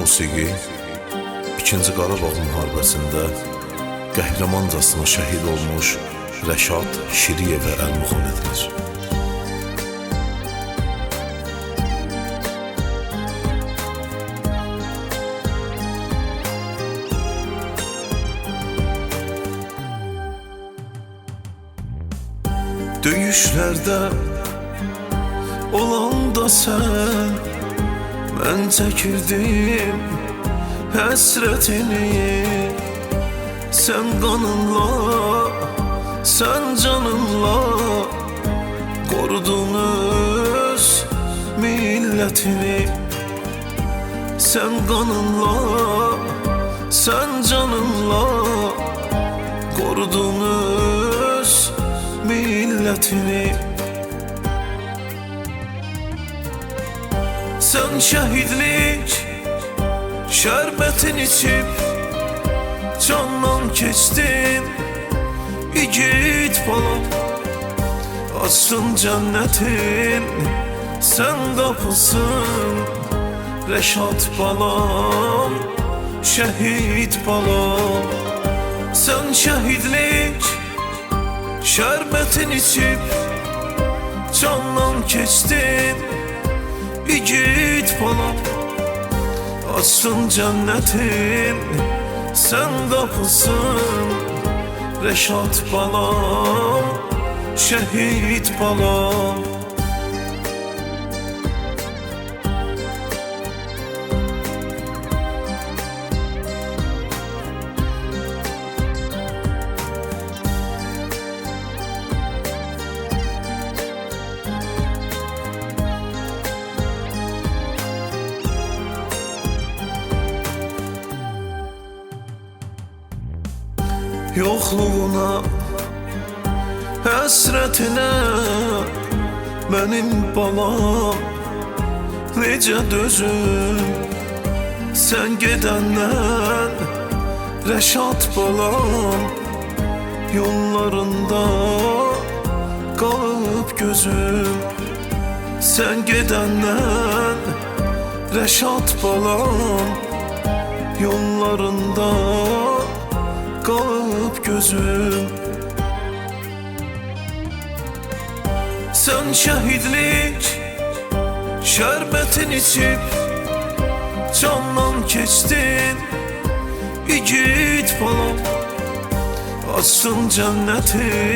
musiqi 2-ci Qarabağ müharibəsində qəhrəmancasına şəhid olmuş Rəşad Şiriyevə əlmuxan edilir. Döyüşlərdə olanda sən, mən çəkirdim həsrətini. Sən qanınla, sən canınla qorudun öz millətini. Sən qanınla, sən canınla qorudun öz millətini. Sən şəhidlik şərbətin içib candan keçdin igid balam. Açdın cənnətin sən qapısın, Rəşad balam, şəhid balam. Sən şəhidlik şərbətin içib candan keçdin igid balam. Açdın cənnətin sən qapısın, Rəşad balam, şəhid balam. Yoxluğuna, həsrətinə mənim balam necə dözüm? Sən gedəndən Rəşad balam, yollarında qalıb gözüm. Sən gedəndən Rəşad balam, yollarında qalıb gözüm. Sən şəhidlik şərbətin içib candan keçdin igid balam. Açdın cənnətin